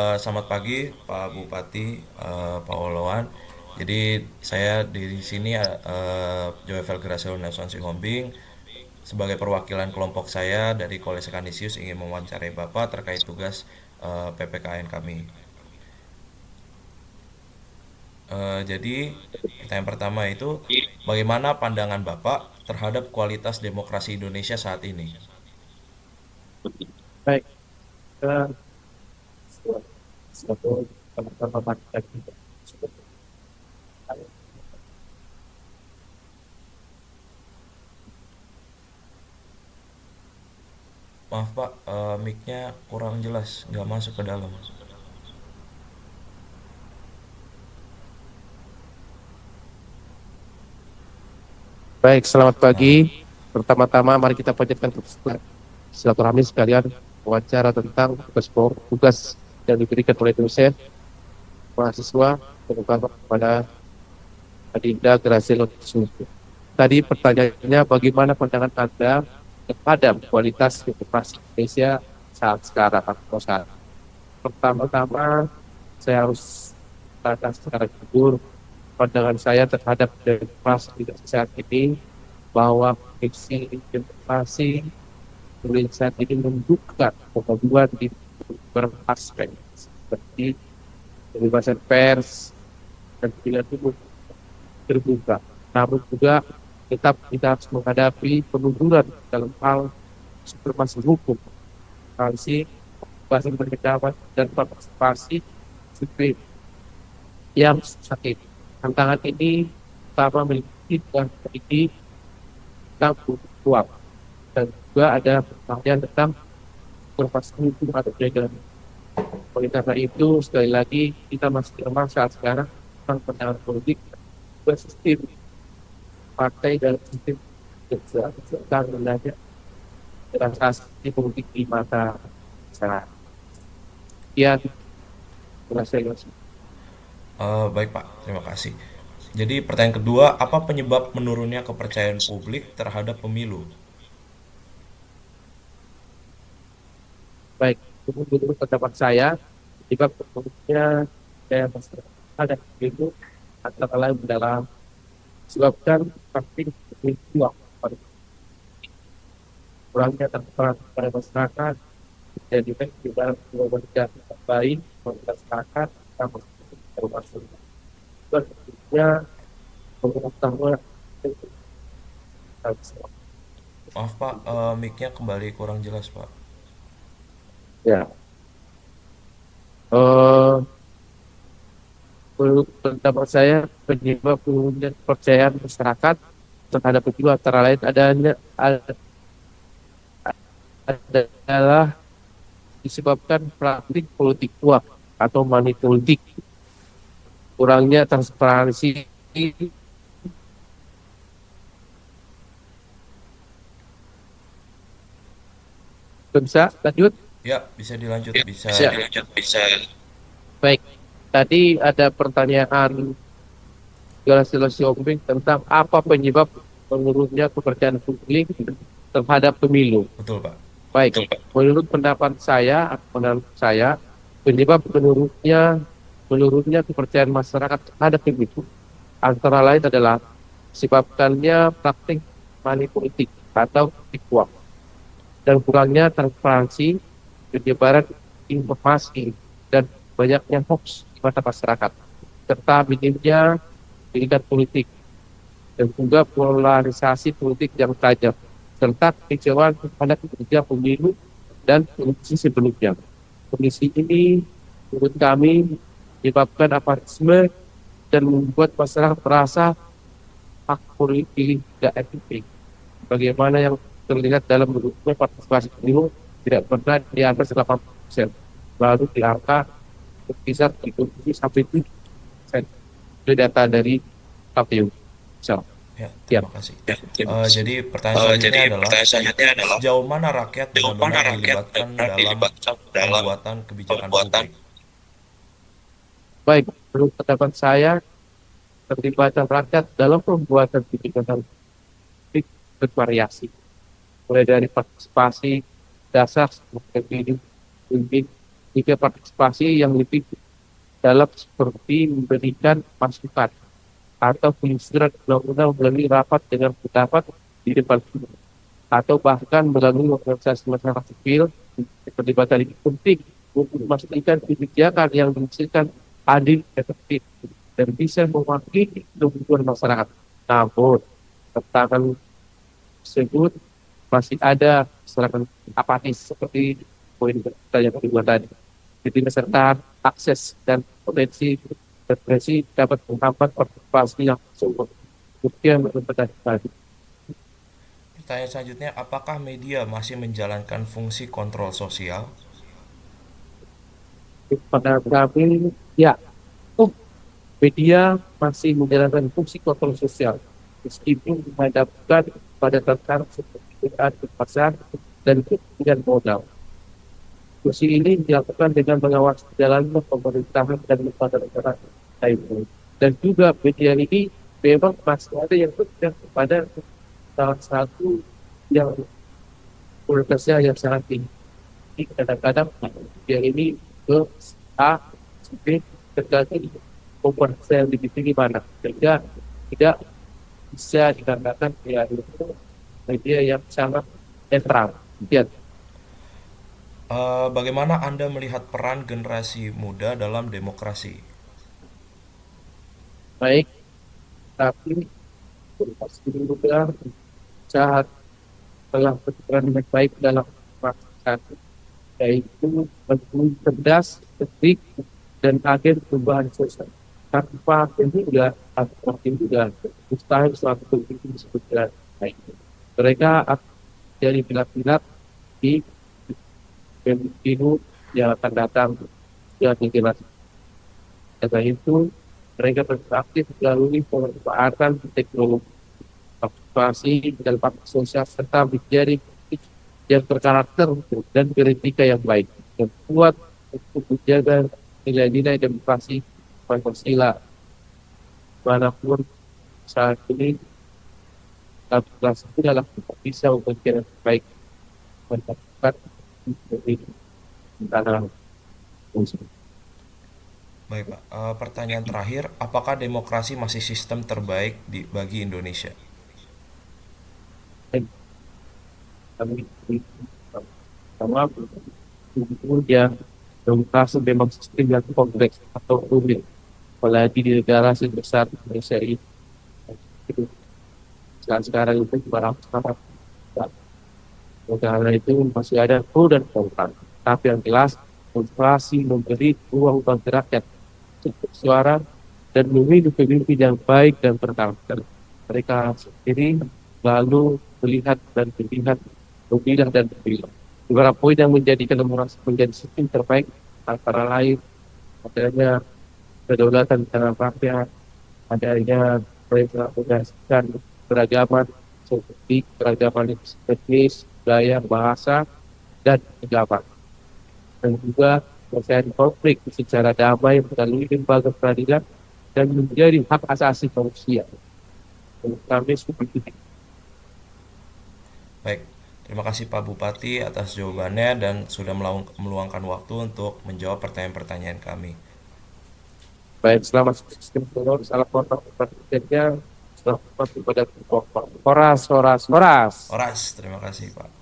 Selamat pagi Pak Bupati, Pak Oloan. Jadi saya di sini Joyvel Graciela Nelson Sihombing sebagai perwakilan kelompok saya dari Kolese Kanisius ingin mewawancarai Bapak terkait tugas PPKN kami. Jadi pertanyaan pertama itu bagaimana pandangan Bapak terhadap kualitas demokrasi Indonesia saat ini? Baik, eh, suatu pertama kita Maaf Pak, mic-nya kurang jelas, nggak masuk ke dalam. Baik, selamat Nah, pagi. Pertama-tama mari kita panjatkan silaturahmi sekalian wawancara tentang tugas yang diberikan oleh dosen, mahasiswa, terutama kepada Adinda Graciela Sumpah. Tadi pertanyaannya bagaimana pandangan Anda terhadap kualitas demokrasi Indonesia saat sekarang atau saat pertama-tama saya harus katakan secara jujur pandangan saya terhadap demokrasi di saat ini bahwa fiksi demokrasi Indonesia ini membuka kemajuan di beberapa aspek seperti kebebasan pers dan pilihan umum terbuka. Namun juga tetap kita harus menghadapi penunjukan dalam hal supremasi hukum, toleransi, bahasa berkedaulatan dan partisipasi sipil yang sakit. Tantangan ini pertama memiliki dan memiliki tentang uang dan juga ada pertanyaan tentang informasi hukum atau legal. Oleh karena itu, sekali lagi kita masih lemah saat sekarang tentang pandangan politik dan sistem partai dan sistem kerja serta mengenai transaksi politik di mata masyarakat. Ya, terima kasih. baik Pak, terima kasih. Jadi pertanyaan kedua, apa penyebab menurunnya kepercayaan publik terhadap pemilu? Baik, menurut pendapat saya, jika kemudian saya masih ada itu antara lain dalam sebabkan praktik uang kurangnya transparan pada masyarakat dan juga juga memberikan baik masyarakat sama termasuk tentunya pengetahuan Maaf Pak, mic-nya kembali kurang jelas Pak. ya eh menurut pendapat saya penyebab menurunnya kepercayaan masyarakat terhadap pemilu antara lain adalah disebabkan praktik politik uang atau money politik, kurangnya transparansi. Bisa lanjut? Ya, bisa dilanjut, bisa. Bisa. Bisa. Baik, tadi ada pertanyaan Galasilo Ombing tentang apa penyebab menurunnya kepercayaan publik terhadap pemilu. Betul Pak. Baik, menurut saya, penyebab menurunnya kepercayaan masyarakat terhadap pemilu antara lain adalah disebabkannya praktik money politik atau politik uang dan kurangnya transparansi, penyebaran informasi, dan banyaknya hoax di mata masyarakat, serta minimnya pendidikan politik, dan juga polarisasi politik yang tajam, serta kekecewaan pada kinerja pemilu dan kondisi sebelumnya. Kondisi ini menurut kami menyebabkan apatisme dan membuat masyarakat merasa hak politik tidak efektif. Bagaimana yang terlihat dalam bentuknya partisipasi pemilu tidak pernah di atas 80%, baru di angka berkisar 30 sampai 7%. Itu data dari KPU. So, Ya, ya. terima kasih. Ya, Jadi pertanyaan selanjutnya jadi adalah pertanyaan selanjutnya adalah sejauh mana rakyat sejauh mana benar-benar rakyat dilibatkan benar dalam dilibatkan dalam pembuatan kebijakan pembuatan. publik? Baik, menurut pendapat saya, keterlibatan rakyat dalam pembuatan kebijakan publik bervariasi, mulai dari partisipasi dasar seperti pemimpin, jika partisipasi yang lebih dalam seperti memberikan masukan atau penyusunan undang-undang melalui rapat dengan pendapat di depan umum, atau bahkan melalui organisasi masyarakat sipil. Keterlibatan ini penting untuk memastikan kebijakan yang dihasilkan adil, efektif, dan bisa mewakili kebutuhan masyarakat. Namun, tantangan tersebut masih ada masyarakat apatis seperti poin kita yang kedua tadi. Ketidaksertaan akses dan potensi depresi dapat menghambat partisipasi yang sungguh. Kemudian tadi. Pertanyaan selanjutnya, apakah media masih menjalankan fungsi kontrol sosial? Pada kami, ya, oh, media masih menjalankan fungsi kontrol sosial, meskipun dihadapkan pada tantangan seperti keadaan pasar dan ketinggian modal. Fungsi ini dilakukan dengan mengawasi jalannya pemerintahan dan lembaga negara lainnya. Dan juga media ini memang masih ada yang berpihak kepada salah satu yang kualitasnya yang sangat tinggi. Jadi kadang-kadang media ini ke A, B, tergantung kompetensi yang lebih tinggi mana. Sehingga tidak bisa dikatakan ya itu media yang sangat netral. Ya, Bagaimana Anda melihat peran generasi muda dalam demokrasi? baik, tapi pasti juga saat telah berperan dengan baik dalam masyarakat, yaitu menjadi cerdas, cerdik, dan agen perubahan sosial. Tanpa ini juga, tanpa ini juga mustahil suatu politik disebut dengan baik. Mereka akan jadi pilar-pilar di pemilu yang akan datang yang generasi. Karena itu, mereka beraktif melalui pemanfaatan teknologi, partisipasi dan partisipasi sosial serta menjadi yang berkarakter dan beretika yang baik dan kuat untuk menjaga nilai-nilai demokrasi Pancasila manapun saat ini kelas itu adalah bisa memberikan yang baik mendapat dari tanah musuh. Baik, Pak. Pertanyaan terakhir, apakah demokrasi masih sistem terbaik bagi Indonesia? Dan kami sama kemudian demokrasi memang sistem yang kompleks atau rumit, apalagi di negara sebesar Indonesia ini. Sekarang itu 200 negara itu masih ada pro dan kontra. Tapi yang jelas, demokrasi memberi ruang bagi rakyat untuk suara dan memilih pemimpin yang baik dan berkarakter. Mereka sendiri lalu melihat dan melihat, memilah dan memilih. Beberapa poin yang menjadikan demokrasi menjadi sistem terbaik antara lain adanya kedaulatan dalam rakyat, adanya mengakomodasikan beragaman seperti keragaman etnis, budaya, bahasa, dan agama. Dan juga menyelesaikan konflik secara damai melalui lembaga peradilan dan menjadi hak asasi manusia. Kami seperti itu. Baik, terima kasih Pak Bupati atas jawabannya dan sudah meluangkan waktu untuk menjawab pertanyaan-pertanyaan kami. Baik, selamat sistem telur, salam kontak presidennya, selamat kepada Horas, Horas, Horas. Oras, terima kasih Pak.